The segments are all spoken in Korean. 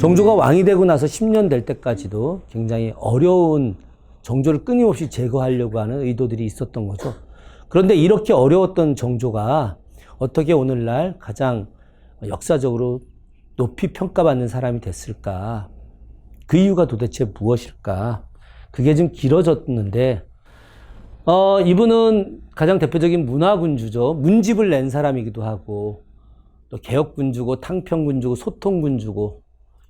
정조가 왕이 되고 나서 10년 될 때까지도 굉장히 어려운 정조를 끊임없이 제거하려고 하는 의도들이 있었던 거죠. 그런데 이렇게 어려웠던 정조가 어떻게 오늘날 가장 역사적으로 높이 평가받는 사람이 됐을까? 그 이유가 도대체 무엇일까? 그게 좀 길어졌는데, 이분은 가장 대표적인 문화군주죠. 문집을 낸 사람이기도 하고, 또 개혁군주고, 탕평군주고, 소통군주고,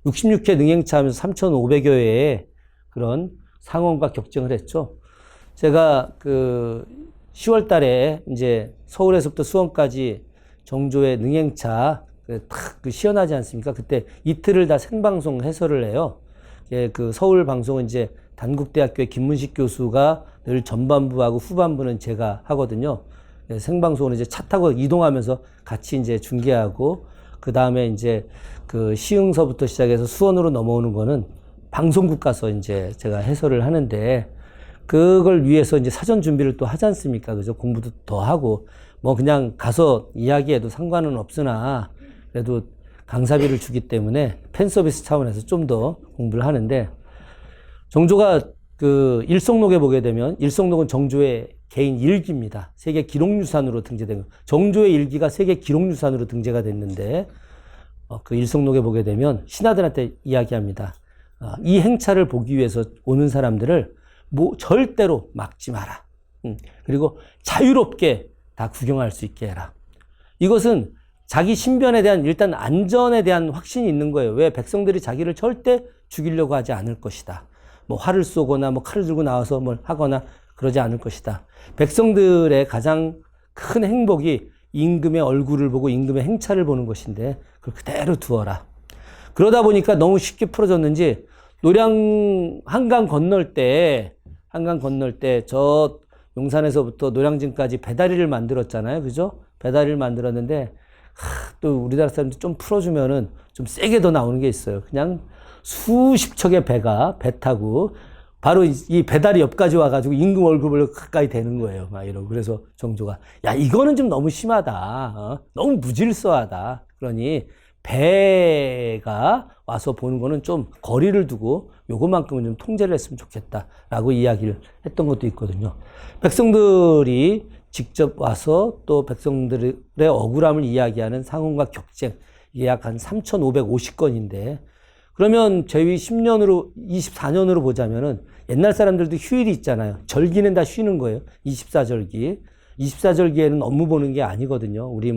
66회 능행차 하면서 3,500여 회의 그런 상원과 격쟁을 했죠. 제가 10월 달에 이제 서울에서부터 수원까지 정조의 능행차 시연하지 않습니까? 그때 이틀을 다 생방송 해설을 해요. 그 서울 방송은 이제 단국대학교의 김문식 교수가 늘 전반부하고 후반부는 제가 하거든요. 생방송으로 이제 차 타고 이동하면서 같이 이제 중계하고, 그 다음에 이제 시흥서부터 시작해서 수원으로 넘어오는 거는 방송국 가서 이제 제가 해설을 하는데, 그걸 위해서 이제 사전 준비를 또 하지 않습니까? 그죠? 공부도 더 하고, 뭐 그냥 가서 이야기해도 상관은 없으나, 그래도 강사비를 주기 때문에 팬 서비스 차원에서 좀 더 공부를 하는데, 정조가 일성록에 보게 되면, 일성록은 정조의 개인 일기입니다. 세계 기록유산으로 등재된 거. 정조의 일기가 세계 기록유산으로 등재가 됐는데, 그 일성록에 보게 되면 신하들한테 이야기합니다. 이 행차를 보기 위해서 오는 사람들을 절대로 막지 마라. 그리고 자유롭게 다 구경할 수 있게 해라. 이것은 자기 신변에 대한 일단 안전에 대한 확신이 있는 거예요. 왜? 백성들이 자기를 절대 죽이려고 하지 않을 것이다. 뭐 활을 쏘거나 뭐 칼을 들고 나와서 뭘 하거나 그러지 않을 것이다. 백성들의 가장 큰 행복이 임금의 얼굴을 보고 임금의 행차를 보는 것인데 그걸 그대로 두어라. 그러다 보니까 너무 쉽게 풀어졌는지 한강 건널 때 저 용산에서부터 노량진까지 배다리를 만들었잖아요. 그죠? 배다리를 만들었는데 또 우리나라 사람들 좀 풀어주면은 좀 세게 더 나오는 게 있어요. 그냥 수십 척의 배 타고 바로 이 배다리 옆까지 와가지고 임금 얼굴을 가까이 대는 거예요. 막 이러고. 그래서 정조가, 야, 이거는 좀 너무 심하다. 너무 무질서하다. 그러니 배가 와서 보는 거는 좀 거리를 두고 요것만큼은 좀 통제를 했으면 좋겠다라고 이야기를 했던 것도 있거든요. 백성들이 직접 와서 또 백성들의 억울함을 이야기하는 상언과 격쟁, 이게 약 한 3,550건인데, 그러면 제위 10년으로, 24년으로 보자면은 옛날 사람들도 휴일이 있잖아요. 절기는 다 쉬는 거예요. 24절기. 24절기에는 업무 보는 게 아니거든요. 우리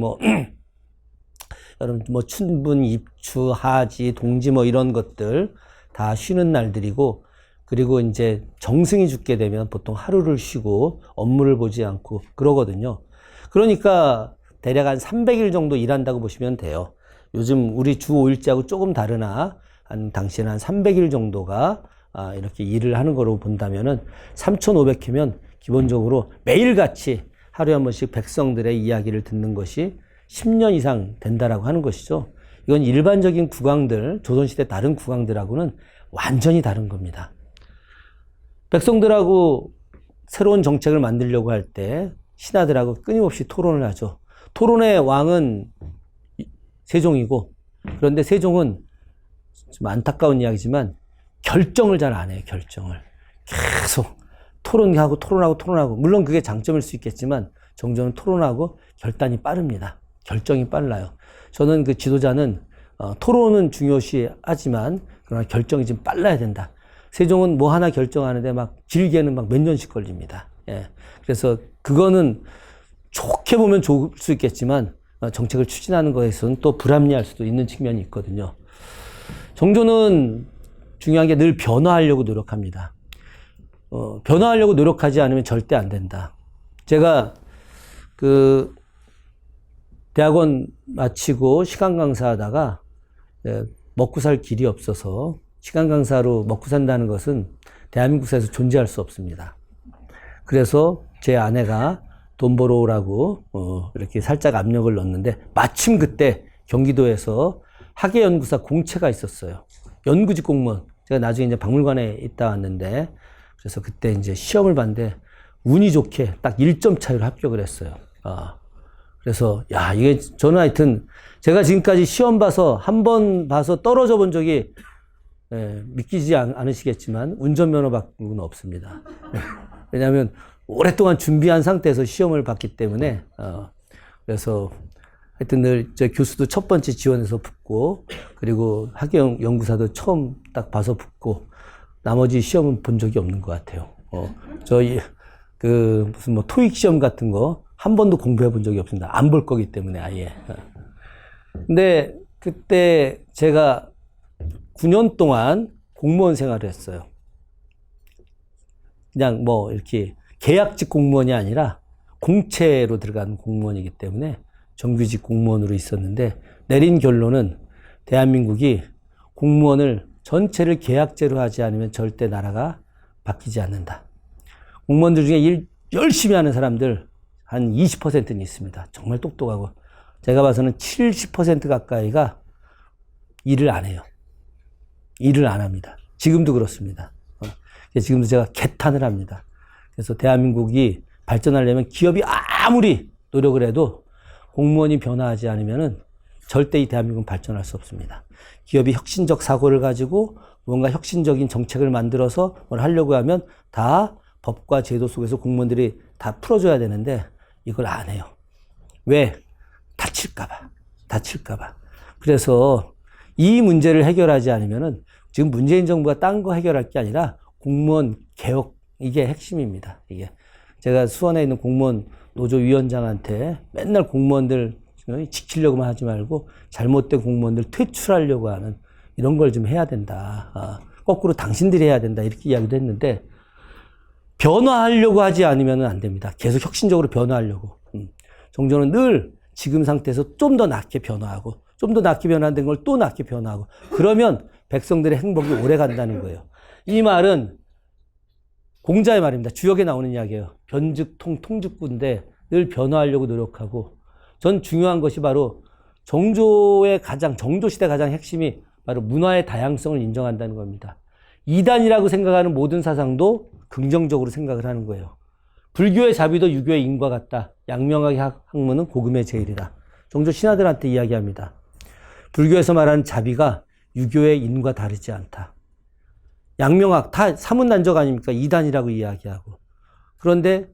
여러분, 춘분, 입추, 하지, 동지 이런 것들 다 쉬는 날들이고, 그리고 이제 정승이 죽게 되면 보통 하루를 쉬고 업무를 보지 않고 그러거든요. 그러니까 대략 한 300일 정도 일한다고 보시면 돼요. 요즘 우리 주 5일제하고 조금 다르나 당시에는 한 300일 정도가 이렇게 일을 하는 거로 본다면은 3,500회면 기본적으로 매일같이 하루에 한 번씩 백성들의 이야기를 듣는 것이 10년 이상 된다라고 하는 것이죠. 이건 일반적인 국왕들, 조선시대 다른 국왕들하고는 완전히 다른 겁니다. 백성들하고 새로운 정책을 만들려고 할 때 신하들하고 끊임없이 토론을 하죠. 토론의 왕은 세종이고, 그런데 세종은 좀 안타까운 이야기지만 결정을 잘 안 해요. 결정을 계속 토론하고 물론 그게 장점일 수 있겠지만 정조는 토론하고 결단이 빠릅니다. 결정이 빨라요. 저는 그 지도자는 토론은 중요시하지만 그러나 결정이 좀 빨라야 된다. 세종은 뭐 하나 결정하는데 길게는 몇 년씩 걸립니다. 예. 그래서 그거는 좋게 보면 좋을 수 있겠지만 정책을 추진하는 것에서는 또 불합리할 수도 있는 측면이 있거든요. 정조는 중요한 게 늘 변화하려고 노력합니다. 변화하려고 노력하지 않으면 절대 안 된다. 제가 대학원 마치고 시간 강사하다가 먹고 살 길이 없어서, 시간 강사로 먹고 산다는 것은 대한민국에서 존재할 수 없습니다. 그래서 제 아내가 돈 벌어 오라고 이렇게 살짝 압력을 넣었는데, 마침 그때 경기도에서 학예연구사 공채가 있었어요. 연구직 공무원. 제가 나중에 이제 박물관에 있다 왔는데, 그래서 그때 이제 시험을 봤는데 운이 좋게 딱 1점 차이로 합격을 했어요. 그래서 저는 하여튼 제가 지금까지 시험 봐서 한 번 봐서 떨어져 본 적이 믿기지 않으시겠지만 운전면허 받고는 없습니다. 왜냐하면 오랫동안 준비한 상태에서 시험을 봤기 때문에 그래서 하여튼 늘 저 교수도 첫 번째 지원해서 붙고 그리고 학경 연구사도 처음 딱 봐서 붙고 나머지 시험은 본 적이 없는 것 같아요. 저희 무슨 뭐 토익 시험 같은 거 한 번도 공부해 본 적이 없습니다. 안 볼 거기 때문에 아예. 근데 그때 제가 9년 동안 공무원 생활을 했어요. 그냥 뭐 이렇게 계약직 공무원이 아니라 공채로 들어간 공무원이기 때문에 정규직 공무원으로 있었는데 내린 결론은 대한민국이 공무원을 전체를 계약제로 하지 않으면 절대 나라가 바뀌지 않는다. 공무원들 중에 일 열심히 하는 사람들 한 20%는 있습니다. 정말 똑똑하고. 제가 봐서는 70% 가까이가 일을 안 해요. 일을 안 합니다. 지금도 그렇습니다. 지금도 제가 개탄을 합니다. 그래서 대한민국이 발전하려면 기업이 아무리 노력을 해도 공무원이 변화하지 않으면은 절대 이 대한민국은 발전할 수 없습니다. 기업이 혁신적 사고를 가지고 뭔가 혁신적인 정책을 만들어서 뭘 하려고 하면 다 법과 제도 속에서 공무원들이 다 풀어줘야 되는데 이걸 안 해요. 왜? 다칠까봐. 그래서 이 문제를 해결하지 않으면은 지금 문재인 정부가 딴 거 해결할 게 아니라 공무원 개혁, 이게 핵심입니다. 이게. 제가 수원에 있는 공무원 노조 위원장한테 맨날 공무원들 지키려고만 하지 말고 잘못된 공무원들 퇴출하려고 하는 이런 걸 좀 해야 된다. 거꾸로 당신들이 해야 된다. 이렇게 이야기도 했는데 변화하려고 하지 않으면 안 됩니다. 계속 혁신적으로 변화하려고. 정조는 늘 지금 상태에서 좀 더 낫게 변화하고 좀 더 낫게 변화된 걸 또 낫게 변화하고 그러면 백성들의 행복이 오래 간다는 거예요. 이 말은 공자의 말입니다. 주역에 나오는 이야기예요. 변즉통, 통즉구인데 늘 변화하려고 노력하고 전 중요한 것이 바로 정조시대 가장 핵심이 바로 문화의 다양성을 인정한다는 겁니다. 이단이라고 생각하는 모든 사상도 긍정적으로 생각을 하는 거예요. 불교의 자비도 유교의 인과 같다. 양명하게 학문은 고금의 제일이다. 정조 신하들한테 이야기합니다. 불교에서 말하는 자비가 유교의 인과 다르지 않다. 양명학 다 사문난적 아닙니까? 이단이라고 이야기하고. 그런데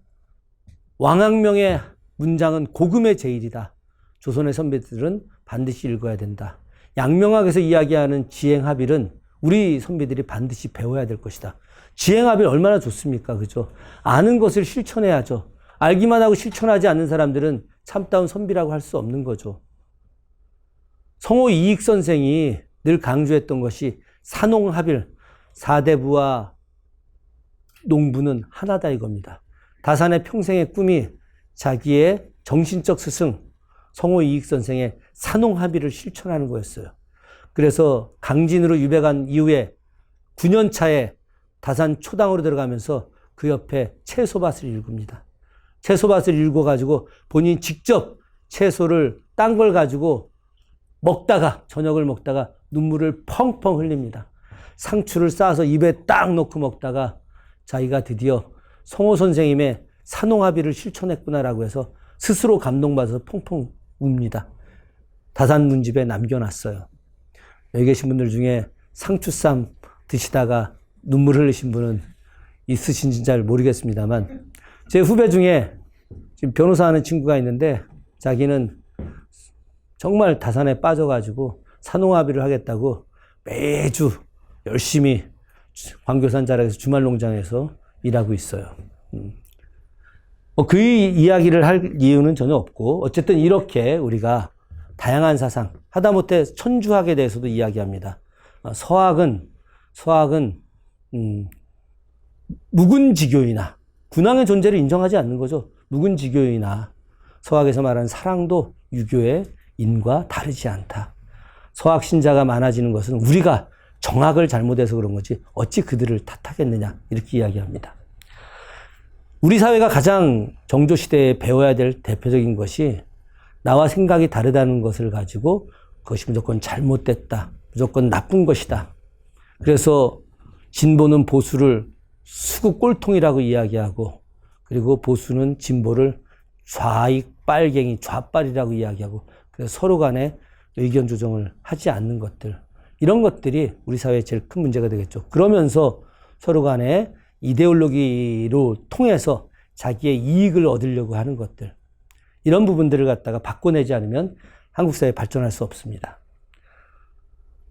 왕양명의 문장은 고금의 제일이다. 조선의 선배들은 반드시 읽어야 된다. 양명학에서 이야기하는 지행합일은 우리 선배들이 반드시 배워야 될 것이다. 지행합일 얼마나 좋습니까? 그죠? 아는 것을 실천해야죠. 알기만 하고 실천하지 않는 사람들은 참다운 선비라고 할 수 없는 거죠. 성호 이익 선생이 늘 강조했던 것이 산홍합일, 사대부와 농부는 하나다 이겁니다. 다산의 평생의 꿈이 자기의 정신적 스승 성호 이익 선생의 산홍합일을 실천하는 거였어요. 그래서 강진으로 유배간 이후에 9년 차에 다산 초당으로 들어가면서 그 옆에 채소밭을 일굽니다. 채소밭을 일궈가지고 본인이 직접 채소를 딴 걸 가지고 저녁을 먹다가 눈물을 펑펑 흘립니다. 상추를 싸서 입에 딱 넣고 먹다가 자기가 드디어 성호 선생님의 산홍합일을 실천했구나라고 해서 스스로 감동받아서 펑펑 웁니다. 다산 문집에 남겨놨어요. 여기 계신 분들 중에 상추쌈 드시다가 눈물 흘리신 분은 있으신지 잘 모르겠습니다만 제 후배 중에 지금 변호사 하는 친구가 있는데 자기는 정말 다산에 빠져가지고 산홍합일을 하겠다고 매주 열심히 광교산 자락에서 주말농장에서 일하고 있어요. 그 이야기를 할 이유는 전혀 없고 어쨌든 이렇게 우리가 다양한 사상 하다못해 천주학에 대해서도 이야기합니다. 서학은 묵은지교이나 군왕의 존재를 인정하지 않는 거죠. 묵은지교이나 서학에서 말하는 사랑도 유교의 인과 다르지 않다. 서학 신자가 많아지는 것은 우리가 정학을 잘못해서 그런 거지 어찌 그들을 탓하겠느냐 이렇게 이야기합니다. 우리 사회가 가장 정조시대에 배워야 될 대표적인 것이 나와 생각이 다르다는 것을 가지고 그것이 무조건 잘못됐다. 무조건 나쁜 것이다. 그래서 진보는 보수를 수구 꼴통이라고 이야기하고 그리고 보수는 진보를 좌익 빨갱이 좌빨이라고 이야기하고 그래서 서로 간에 의견 조정을 하지 않는 것들 이런 것들이 우리 사회의 제일 큰 문제가 되겠죠. 그러면서 서로 간에 이데올로기로 통해서 자기의 이익을 얻으려고 하는 것들, 이런 부분들을 갖다가 바꿔내지 않으면 한국 사회 발전할 수 없습니다.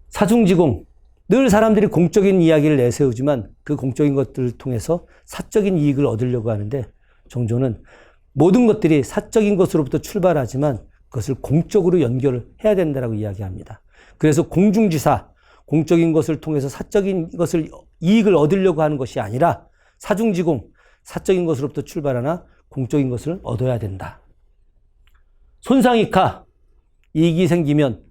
사중지공, 늘 사람들이 공적인 이야기를 내세우지만 그 공적인 것들을 통해서 사적인 이익을 얻으려고 하는데, 정조는 모든 것들이 사적인 것으로부터 출발하지만 그것을 공적으로 연결을 해야 된다고 이야기합니다. 그래서 공중지사, 공적인 것을 통해서 사적인 것을 이익을 얻으려고 하는 것이 아니라 사중지공, 사적인 것으로부터 출발하나 공적인 것을 얻어야 된다. 손상이카, 이익이 생기면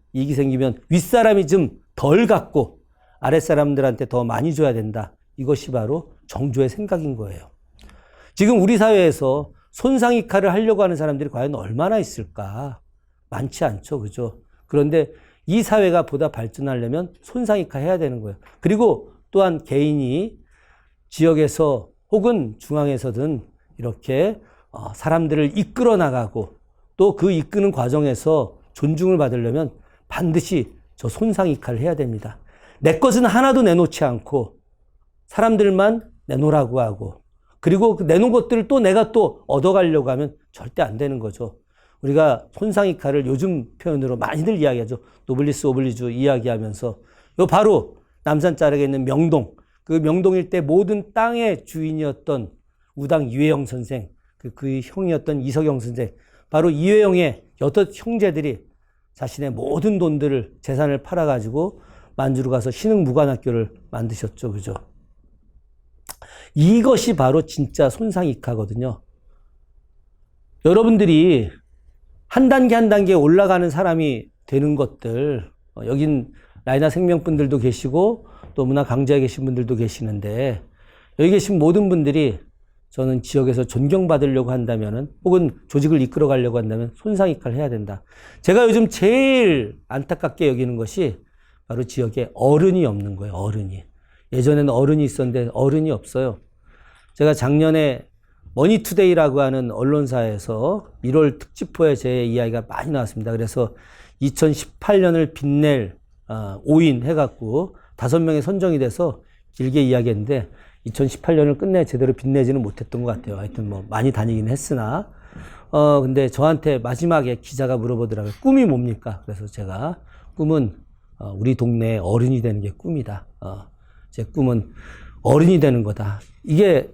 윗사람이 좀 덜 갖고 아랫사람들한테 더 많이 줘야 된다. 이것이 바로 정조의 생각인 거예요. 지금 우리 사회에서 손상이카를 하려고 하는 사람들이 과연 얼마나 있을까? 많지 않죠. 그죠? 그런데 이 사회가 보다 발전하려면 손상이카 해야 되는 거예요. 그리고 또한 개인이 지역에서 혹은 중앙에서든 이렇게 사람들을 이끌어 나가고 또 그 이끄는 과정에서 존중을 받으려면 반드시 저 손상이카를 해야 됩니다. 내 것은 하나도 내놓지 않고 사람들만 내놓으라고 하고, 그리고 그 내놓은 것들을 또 내가 또 얻어가려고 하면 절대 안 되는 거죠. 우리가 손상이카를 요즘 표현으로 많이들 이야기하죠. 노블리스 오블리주 이야기하면서 요 바로 남산자락에 있는 명동, 그 명동 일대 모든 땅의 주인이었던 우당 이회영 선생, 그 형이었던 이석영 선생, 바로 이회영의 여덟 형제들이 자신의 모든 돈들을, 재산을 팔아가지고 만주로 가서 신흥무관학교를 만드셨죠. 그죠? 이것이 바로 진짜 손상이카거든요. 여러분들이 한 단계 한 단계 올라가는 사람이 되는 것들, 여긴 라이나 생명분들도 계시고 또 문화강좌에 계신 분들도 계시는데, 여기 계신 모든 분들이 저는 지역에서 존경받으려고 한다면은, 혹은 조직을 이끌어 가려고 한다면 손상이카를 해야 된다. 제가 요즘 제일 안타깝게 여기는 것이 바로 지역에 어른이 없는 거예요. 어른이. 예전에는 어른이 있었는데 어른이 없어요. 제가 작년에 머니투데이라고 하는 언론사에서 1월 특집호에 제 이야기가 많이 나왔습니다. 그래서 2018년을 빛낼 5인 해갖고 5명이 선정이 돼서 길게 이야기했는데 2018년을 끝내 제대로 빛내지는 못했던 것 같아요. 하여튼 뭐 많이 다니긴 했으나 근데 저한테 마지막에 기자가 물어보더라고요. 꿈이 뭡니까? 그래서 제가 꿈은 우리 동네에 어른이 되는 게 꿈이다. 제 꿈은 어른이 되는 거다. 이게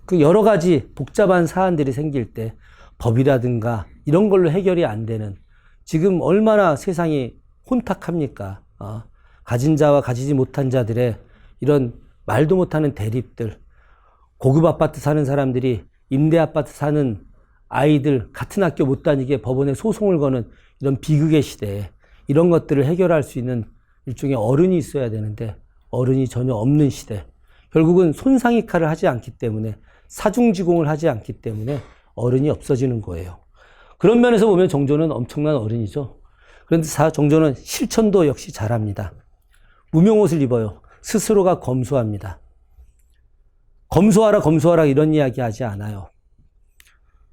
그 여러 가지 복잡한 사안들이 생길 때 법이라든가 이런 걸로 해결이 안 되는, 지금 얼마나 세상이 혼탁합니까? 가진 자와 가지지 못한 자들의 이런 말도 못하는 대립들, 고급 아파트 사는 사람들이 임대 아파트 사는 아이들 같은 학교 못 다니게 법원에 소송을 거는 이런 비극의 시대에 이런 것들을 해결할 수 있는 일종의 어른이 있어야 되는데 어른이 전혀 없는 시대, 결국은 손상이카를 하지 않기 때문에, 사중지공을 하지 않기 때문에 어른이 없어지는 거예요. 그런 면에서 보면 정조는 엄청난 어른이죠. 그런데 정조는 실천도 역시 잘합니다. 무명옷을 입어요. 스스로가 검소합니다. 검소하라 이런 이야기 하지 않아요.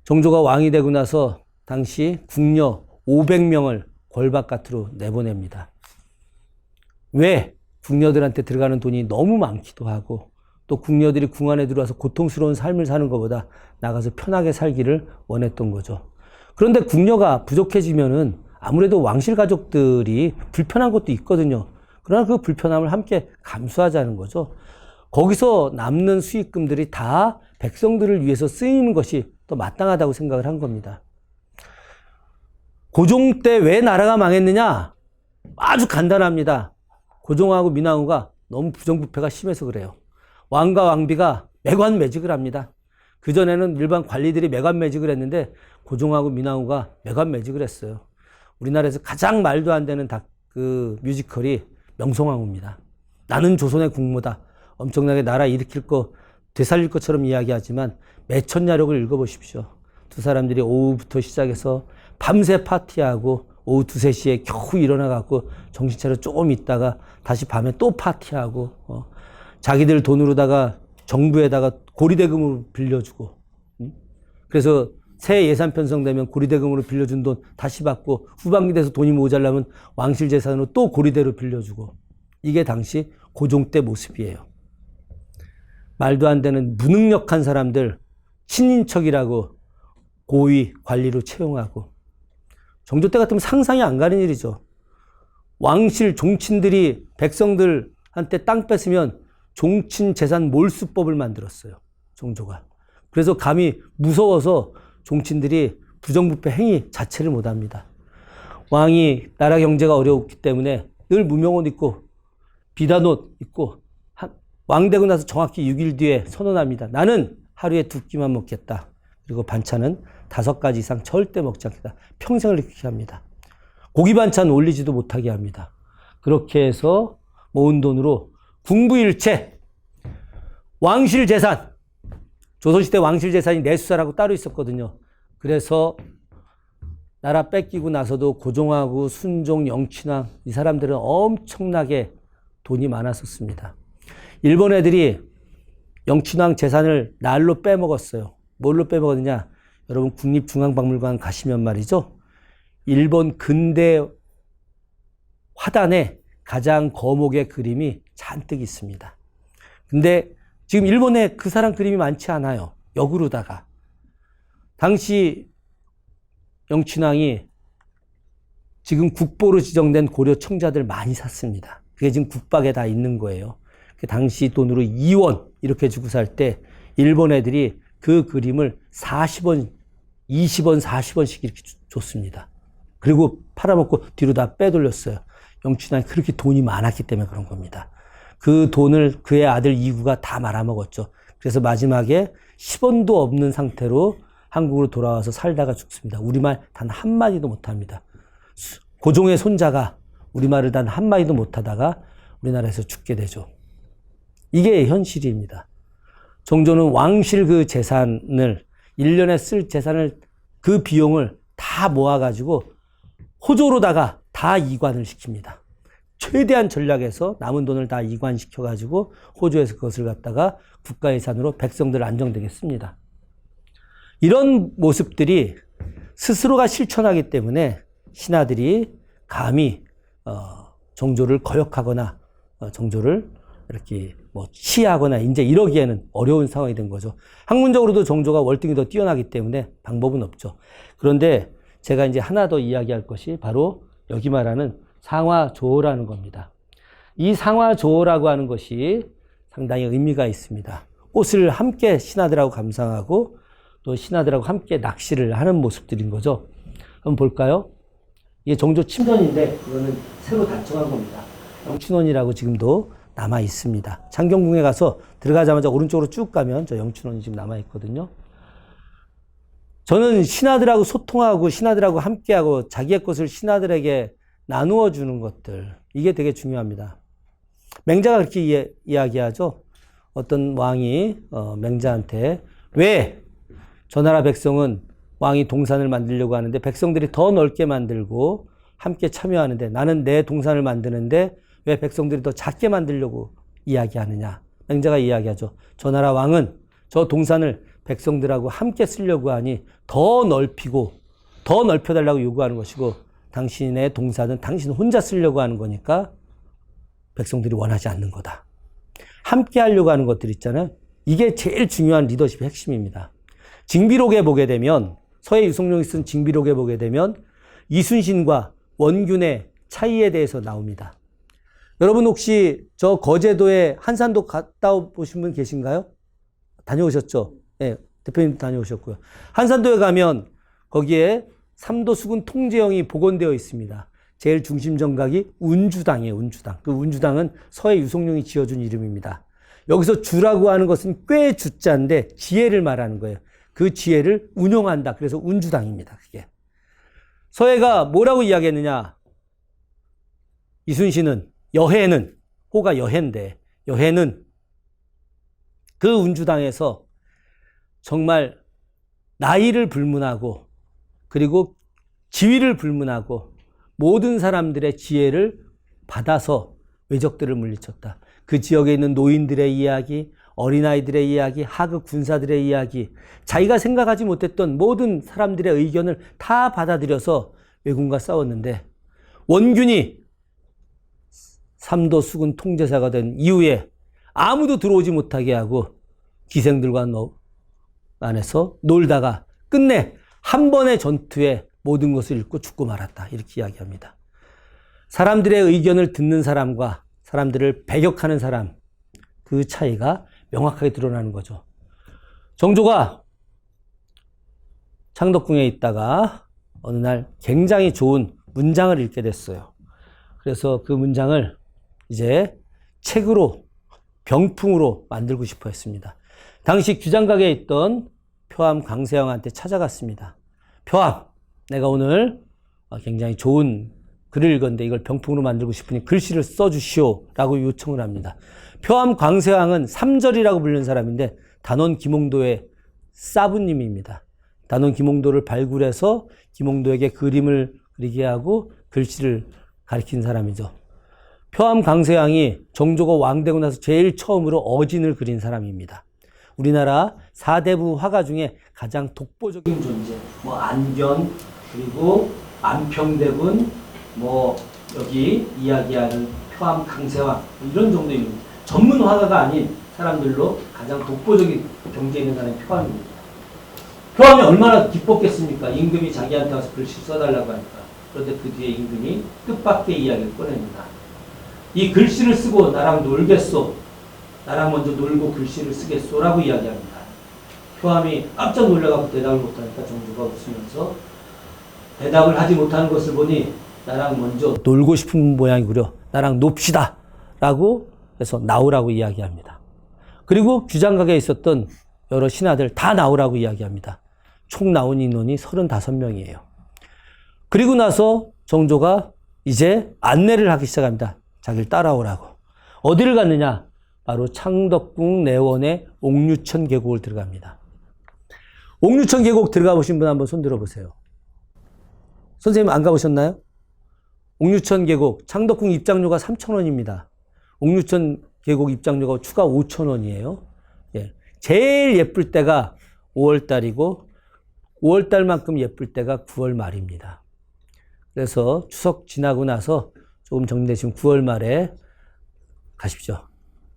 정조가 왕이 되고 나서 당시 궁녀 500명을 골바깥으로 내보냅니다. 왜? 궁녀들한테 들어가는 돈이 너무 많기도 하고 또 궁녀들이 궁 안에 들어와서 고통스러운 삶을 사는 것보다 나가서 편하게 살기를 원했던 거죠. 그런데 궁녀가 부족해지면은 아무래도 왕실 가족들이 불편한 것도 있거든요. 그러나 그 불편함을 함께 감수하자는 거죠. 거기서 남는 수익금들이 다 백성들을 위해서 쓰이는 것이 또 마땅하다고 생각을 한 겁니다. 고종 때 왜 나라가 망했느냐? 아주 간단합니다. 고종하고 민왕후가 너무 부정부패가 심해서 그래요. 왕과 왕비가 매관매직을 합니다. 그전에는 일반 관리들이 매관매직을 했는데 고종하고 민왕후가 매관매직을 했어요. 우리나라에서 가장 말도 안 되는 그 뮤지컬이 명성황후입니다. 나는 조선의 국모다. 엄청나게 나라 일으킬 거, 되살릴 것처럼 이야기하지만 매천야록을 읽어보십시오. 두 사람들이 오후부터 시작해서 밤새 파티하고 오후 2, 3시에 겨우 일어나갖고 정신 차려 조금 있다가 다시 밤에 또 파티하고 자기들 돈으로다가 정부에다가 고리대금을 빌려주고 그래서 새 예산 편성되면 고리대금으로 빌려준 돈 다시 받고 후반기 돼서 돈이 모자라면 왕실 재산으로 또 고리대로 빌려주고 이게 당시 고종 때 모습이에요. 말도 안 되는 무능력한 사람들 친인척이라고 고위 관리로 채용하고 정조 때 같으면 상상이 안 가는 일이죠. 왕실 종친들이 백성들한테 땅 뺏으면 종친 재산 몰수법을 만들었어요. 정조가. 그래서 감히 무서워서 종친들이 부정부패 행위 자체를 못합니다. 왕이 나라 경제가 어려웠기 때문에 늘 무명옷 입고 비단옷 입고 왕되고 나서 정확히 6일 뒤에 선언합니다. 나는 하루에 2끼만 먹겠다. 그리고 반찬은 5가지 이상 절대 먹지 않겠다. 평생을 그렇게 합니다. 고기 반찬 올리지도 못하게 합니다. 그렇게 해서 모은 돈으로 궁부일체, 왕실 재산, 조선시대 왕실 재산이 내수사라고 따로 있었거든요. 그래서 나라 뺏기고 나서도 고종하고 순종, 영친왕 이 사람들은 엄청나게 돈이 많았었습니다. 일본 애들이 영친왕 재산을 날로 빼먹었어요. 뭘로 빼먹었느냐? 여러분 국립중앙박물관 가시면 말이죠. 일본 근대 화단에 가장 거목의 그림이 잔뜩 있습니다. 근데 지금 일본에 그 사람 그림이 많지 않아요. 역으로다가. 당시 영친왕이 지금 국보로 지정된 고려 청자들 많이 샀습니다. 그게 지금 국박에 다 있는 거예요. 그 당시 돈으로 2원 이렇게 주고 살 때 일본 애들이 그 그림을 40원, 20원, 40원씩 이렇게 줬습니다. 그리고 팔아먹고 뒤로 다 빼돌렸어요. 영춘왕이 그렇게 돈이 많았기 때문에 그런 겁니다. 그 돈을 그의 아들 이구가 다 말아먹었죠. 그래서 마지막에 10원도 없는 상태로 한국으로 돌아와서 살다가 죽습니다. 우리말 단 한마디도 못합니다. 고종의 손자가 우리말을 단 한마디도 못하다가 우리나라에서 죽게 되죠. 이게 현실입니다. 정조는 왕실 그 재산을 1년에 쓸 재산을 그 비용을 다 모아가지고 호조로다가 다 이관을 시킵니다. 최대한 전략에서 남은 돈을 다 이관시켜가지고 호조에서 그것을 갖다가 국가예산으로 백성들 안정되게 씁니다. 이런 모습들이 스스로가 실천하기 때문에 신하들이 감히 정조를 거역하거나 정조를 이렇게 시해하거나 이제 이러기에는 어려운 상황이 된 거죠. 학문적으로도 정조가 월등히 더 뛰어나기 때문에 방법은 없죠. 그런데 제가 이제 하나 더 이야기할 것이 바로 여기 말하는 상화조라는 겁니다. 이 상화조라고 하는 것이 상당히 의미가 있습니다. 꽃을 함께 신하들하고 감상하고 또 신하들하고 함께 낚시를 하는 모습들인 거죠. 한번 볼까요? 이게 정조 침전인데 이거는 새로 단청한 겁니다. 영춘원이라고 지금도 남아 있습니다. 창경궁에 가서 들어가자마자 오른쪽으로 쭉 가면 저 영춘원이 지금 남아 있거든요. 저는 신하들하고 소통하고 신하들하고 함께하고 자기의 것을 신하들에게 나누어 주는 것들, 이게 되게 중요합니다. 맹자가 그렇게 이야기하죠. 어떤 왕이 맹자한테 왜 저 나라 백성은 왕이 동산을 만들려고 하는데 백성들이 더 넓게 만들고 함께 참여하는데 나는 내 동산을 만드는데 왜 백성들이 더 작게 만들려고 이야기하느냐. 맹자가 이야기하죠. 저 나라 왕은 저 동산을 백성들하고 함께 쓰려고 하니 더 넓히고 더 넓혀달라고 요구하는 것이고 당신의 동산은 당신 혼자 쓰려고 하는 거니까 백성들이 원하지 않는 거다. 함께 하려고 하는 것들 있잖아요. 이게 제일 중요한 리더십의 핵심입니다. 징비록에 보게 되면 서해 유성룡이 쓴 징비록에 보게 되면 이순신과 원균의 차이에 대해서 나옵니다. 여러분 혹시 저 거제도에 한산도 갔다 오신 분 계신가요? 다녀오셨죠? 네, 대표님 다녀오셨고요. 한산도에 가면 거기에 삼도수군 통제영이 복원되어 있습니다. 제일 중심 정각이 운주당이에요. 운주당. 그 운주당은 서해 유성룡이 지어준 이름입니다. 여기서 주라고 하는 것은 꽤 주자인데 지혜를 말하는 거예요. 그 지혜를 운용한다. 그래서 운주당입니다. 그게. 서해가 뭐라고 이야기했느냐? 이순신은 여해는 호가 여해인데 여해는 그 운주당에서 정말 나이를 불문하고 그리고 지위를 불문하고 모든 사람들의 지혜를 받아서 왜적들을 물리쳤다. 그 지역에 있는 노인들의 이야기, 어린아이들의 이야기, 하급 군사들의 이야기, 자기가 생각하지 못했던 모든 사람들의 의견을 다 받아들여서 왜군과 싸웠는데 원균이 삼도 수군 통제사가 된 이후에 아무도 들어오지 못하게 하고 기생들과 안에서 놀다가 끝내 한 번의 전투에 모든 것을 잃고 죽고 말았다. 이렇게 이야기합니다. 사람들의 의견을 듣는 사람과 사람들을 배격하는 사람, 그 차이가 명확하게 드러나는 거죠. 정조가 창덕궁에 있다가 어느 날 굉장히 좋은 문장을 읽게 됐어요. 그래서 그 문장을 이제 책으로, 병풍으로 만들고 싶어 했습니다. 당시 규장각에 있던 표암 강세형한테 찾아갔습니다. 표암, 내가 오늘 굉장히 좋은 글을 읽었는데 이걸 병풍으로 만들고 싶으니 글씨를 써주시오 라고 요청을 합니다. 표암 강세왕은 삼절이라고 불리는 사람인데 단원 김홍도의 사부님입니다. 단원 김홍도를 발굴해서 김홍도에게 그림을 그리게 하고 글씨를 가르친 사람이죠. 표암 강세왕이 정조가 왕되고 나서 제일 처음으로 어진을 그린 사람입니다. 우리나라 4대부 화가 중에 가장 독보적인 존재, 뭐 안견, 그리고 안평대군, 뭐 여기 이야기하는 표암 강세왕, 이런 정도의 전문 화가가 아닌 사람들로 가장 독보적인 경지에 있는 사람이 표암입니다. 표암이 얼마나 기뻤겠습니까? 임금이 자기한테 와서 글씨 써달라고 하니까. 그런데 그 뒤에 임금이 뜻밖의 이야기를 꺼냅니다. 이 글씨를 쓰고 나랑 놀겠소. 나랑 먼저 놀고 글씨를 쓰겠소. 라고 이야기합니다. 표암이 깜짝 놀라서 대답을 못하니까 정조가 웃으면서 대답을 하지 못하는 것을 보니 나랑 먼저 놀고 싶은 모양이구려. 나랑 놉시다. 라고 해서 나오라고 이야기합니다. 그리고 규장각에 있었던 여러 신하들 다 나오라고 이야기합니다. 총 나온 인원이 35명이에요. 그리고 나서 정조가 이제 안내를 하기 시작합니다. 자기를 따라오라고. 어디를 갔느냐? 바로 창덕궁 내원의 옥류천 계곡을 들어갑니다. 옥류천 계곡 들어가 보신 분 한번 손 들어보세요. 선생님 안 가보셨나요? 옥류천 계곡, 창덕궁 입장료가 3,000원입니다. 옥류천 계곡 입장료가 추가 5,000원이에요. 예. 제일 예쁠 때가 5월달이고 5월달만큼 예쁠 때가 9월 말입니다. 그래서 추석 지나고 나서 조금 정리되시면 9월 말에 가십시오.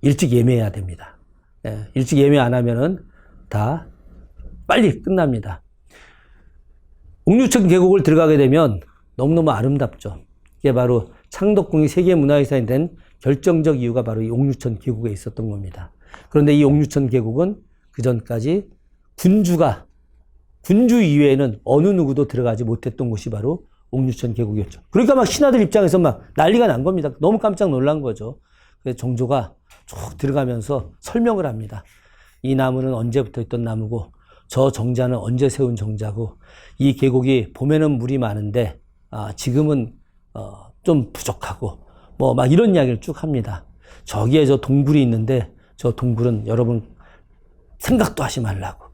일찍 예매해야 됩니다. 예. 일찍 예매 안 하면은 다 빨리 끝납니다. 옥류천 계곡을 들어가게 되면 너무너무 아름답죠. 이게 바로 창덕궁이 세계문화유산이 된 결정적 이유가 바로 이 옥류천 계곡에 있었던 겁니다. 그런데 이 옥류천 계곡은 그 전까지 군주 이외에는 어느 누구도 들어가지 못했던 곳이 바로 옥류천 계곡이었죠. 그러니까 막 신하들 입장에서 막 난리가 난 겁니다. 너무 깜짝 놀란 거죠. 그래서 정조가 쭉 들어가면서 설명을 합니다. 이 나무는 언제부터 있던 나무고 저 정자는 언제 세운 정자고 이 계곡이 봄에는 물이 많은데 지금은 좀 부족하고 뭐 막 이런 이야기를 쭉 합니다. 저기에 저 동굴이 있는데 저 동굴은 여러분 생각도 하지 말라고.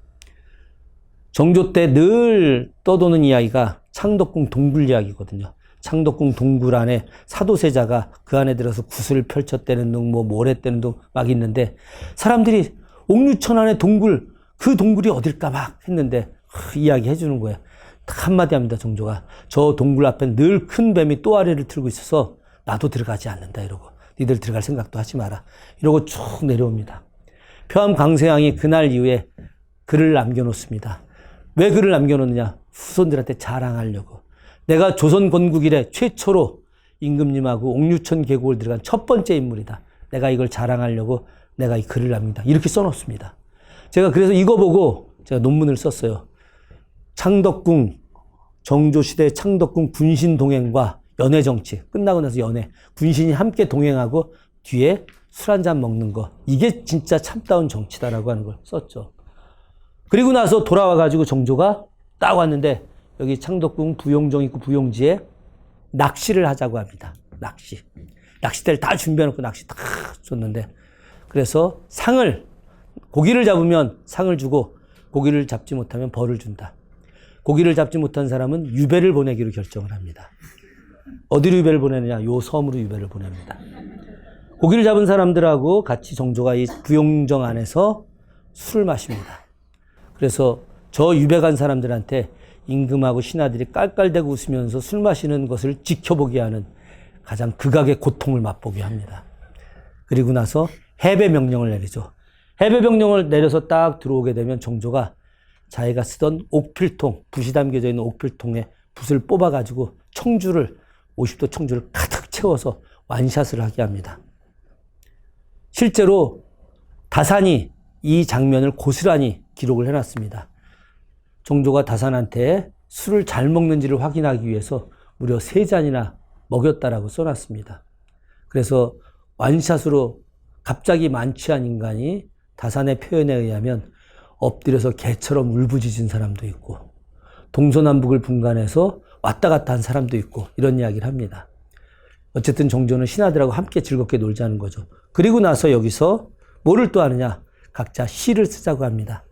정조 때 늘 떠도는 이야기가 창덕궁 동굴 이야기거든요. 창덕궁 동굴 안에 사도세자가 그 안에 들어서 구슬을 펼쳤다는 둥, 뭐 모랬다는 둥 막 있는데 사람들이 옥류천 안에 동굴, 그 동굴이 어딜까 막 했는데 이야기 해주는 거예요. 딱 한마디 합니다. 정조가. 저 동굴 앞에 늘 큰 뱀이 또아래를 틀고 있어서 나도 들어가지 않는다 이러고 니들 들어갈 생각도 하지 마라 이러고 쭉 내려옵니다. 표암 강세왕이 그날 이후에 글을 남겨놓습니다. 왜 글을 남겨놓느냐? 후손들한테 자랑하려고. 내가 조선 건국 이래 최초로 임금님하고 옥류천 계곡을 들어간 첫 번째 인물이다. 내가 이걸 자랑하려고 내가 이 글을 남긴다. 이렇게 써놓습니다. 제가 그래서 이거 보고 제가 논문을 썼어요. 창덕궁, 정조시대 창덕궁 군신 동행과 연애 정치. 끝나고 나서 연애. 군신이 함께 동행하고 뒤에 술 한잔 먹는 거. 이게 진짜 참다운 정치다라고 하는 걸 썼죠. 그리고 나서 돌아와가지고 정조가 딱 왔는데 여기 창덕궁 부용정 있고 부용지에 낚시를 하자고 합니다. 낚시. 낚싯대를 다 준비해놓고 낚시 다 줬는데 그래서 고기를 잡으면 상을 주고 고기를 잡지 못하면 벌을 준다. 고기를 잡지 못한 사람은 유배를 보내기로 결정을 합니다. 어디로 유배를 보내느냐? 요 섬으로 유배를 보냅니다. 고기를 잡은 사람들하고 같이 정조가 이 부용정 안에서 술을 마십니다. 그래서 저 유배 간 사람들한테 임금하고 신하들이 깔깔대고 웃으면서 술 마시는 것을 지켜보게 하는 가장 극악의 고통을 맛보게 합니다. 그리고 나서 해배 명령을 내리죠. 해배 명령을 내려서 딱 들어오게 되면 정조가 자기가 쓰던 옥필통, 붓이 담겨져 있는 옥필통에 붓을 뽑아가지고 청주를 50도 청주를 가득 채워서 완샷을 하게 합니다. 실제로 다산이 이 장면을 고스란히 기록을 해놨습니다. 정조가 다산한테 술을 잘 먹는지를 확인하기 위해서 무려 3잔이나 먹였다라고 써놨습니다. 그래서 완샷으로 갑자기 만취한 인간이 다산의 표현에 의하면 엎드려서 개처럼 울부짖은 사람도 있고 동서남북을 분간해서 왔다 갔다 한 사람도 있고 이런 이야기를 합니다. 어쨌든 정조는 신하들하고 함께 즐겁게 놀자는 거죠. 그리고 나서 여기서 뭐를 또 하느냐? 각자 시를 쓰자고 합니다.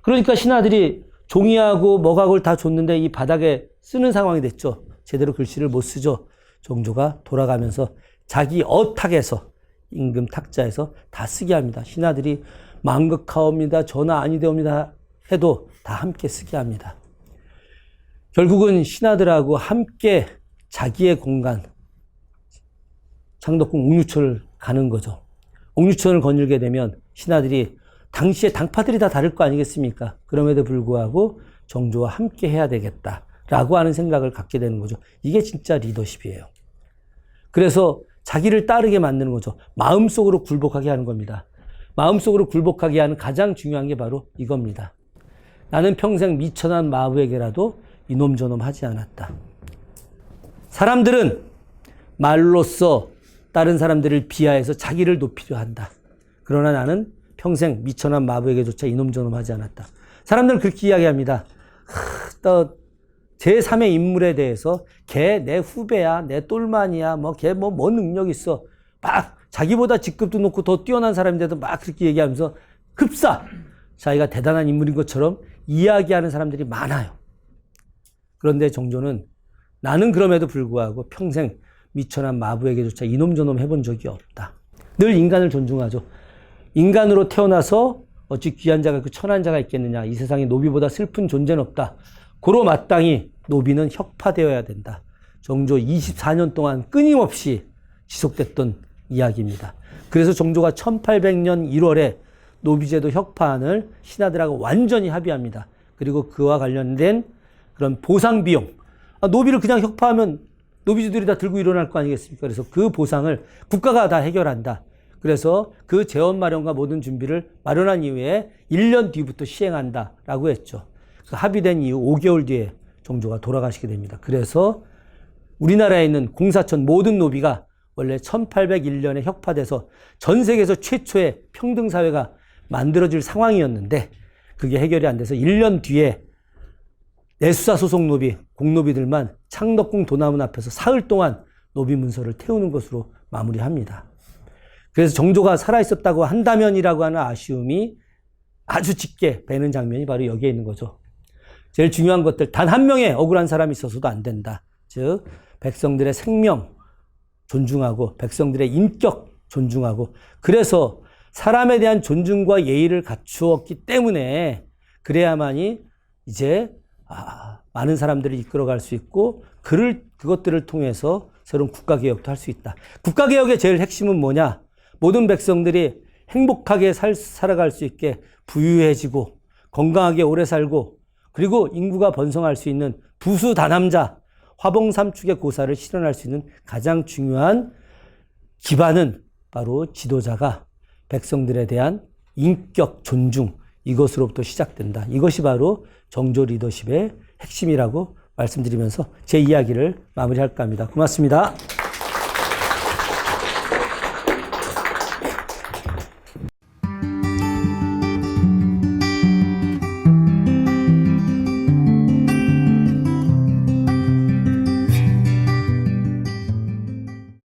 그러니까 신하들이 종이하고 먹약을 다 줬는데 이 바닥에 쓰는 상황이 됐죠. 제대로 글씨를 못 쓰죠. 정조가 돌아가면서 자기 어탁에서 임금 탁자에서 다 쓰게 합니다. 신하들이 망극하옵니다. 전하 아니되옵니다. 해도 다 함께 쓰게 합니다. 결국은 신하들하고 함께 자기의 공간 창덕궁 옥류촌을 가는 거죠. 옥류촌을 거닐게 되면 신하들이 당시에 당파들이 다 다를 거 아니겠습니까? 그럼에도 불구하고 정조와 함께 해야 되겠다라고 하는 생각을 갖게 되는 거죠. 이게 진짜 리더십이에요. 그래서 자기를 따르게 만드는 거죠. 마음속으로 굴복하게 하는 겁니다. 마음속으로 굴복하게 하는 가장 중요한 게 바로 이겁니다. 나는 평생 미천한 마부에게라도 이놈 저놈 하지 않았다. 사람들은 말로써 다른 사람들을 비하해서 자기를 높이려 한다. 그러나 나는 평생 미천한 마부에게조차 이놈 저놈 하지 않았다. 사람들은 그렇게 이야기합니다. 또 제3의 인물에 대해서 걔 내 후배야, 내 똘만이야, 걔 뭐 능력 있어. 막 자기보다 직급도 높고 더 뛰어난 사람인데도 막 그렇게 얘기하면서 흡사 자기가 대단한 인물인 것처럼 이야기하는 사람들이 많아요. 그런데 정조는 나는 그럼에도 불구하고 평생 미천한 마부에게조차 이놈 저놈 해본 적이 없다. 늘 인간을 존중하죠. 인간으로 태어나서 어찌 귀한 자가 있고 천한 자가 있겠느냐. 이 세상에 노비보다 슬픈 존재는 없다. 고로 마땅히 노비는 혁파되어야 된다. 정조 24년 동안 끊임없이 지속됐던 이야기입니다. 그래서 정조가 1800년 1월에 노비제도 혁파안을 신하들하고 완전히 합의합니다. 그리고 그와 관련된 그런 보상 비용. 노비를 그냥 혁파하면 노비주들이 다 들고 일어날 거 아니겠습니까? 그래서 그 보상을 국가가 다 해결한다. 그래서 그 재원 마련과 모든 준비를 마련한 이후에 1년 뒤부터 시행한다라고 했죠. 그 합의된 이후 5개월 뒤에 정조가 돌아가시게 됩니다. 그래서 우리나라에 있는 공사천 모든 노비가 원래 1801년에 혁파돼서 전 세계에서 최초의 평등사회가 만들어질 상황이었는데 그게 해결이 안 돼서 1년 뒤에 내수사 소속 노비, 공노비들만 창덕궁 도남문 앞에서 사흘 동안 노비 문서를 태우는 것으로 마무리합니다. 그래서 정조가 살아있었다고 한다면이라고 하는 아쉬움이 아주 짙게 배는 장면이 바로 여기에 있는 거죠. 제일 중요한 것들, 단 한 명의 억울한 사람이 있어서도 안 된다. 즉 백성들의 생명 존중하고 백성들의 인격 존중하고 그래서 사람에 대한 존중과 예의를 갖추었기 때문에 그래야만이 이제 많은 사람들을 이끌어갈 수 있고 그것들을 통해서 새로운 국가개혁도 할 수 있다. 국가개혁의 제일 핵심은 뭐냐? 모든 백성들이 행복하게 살아갈 수 있게 부유해지고 건강하게 오래 살고 그리고 인구가 번성할 수 있는 부수다남자 화봉삼축의 고사를 실현할 수 있는 가장 중요한 기반은 바로 지도자가 백성들에 대한 인격 존중 이것으로부터 시작된다. 이것이 바로 정조 리더십의 핵심이라고 말씀드리면서 제 이야기를 마무리할까 합니다. 고맙습니다.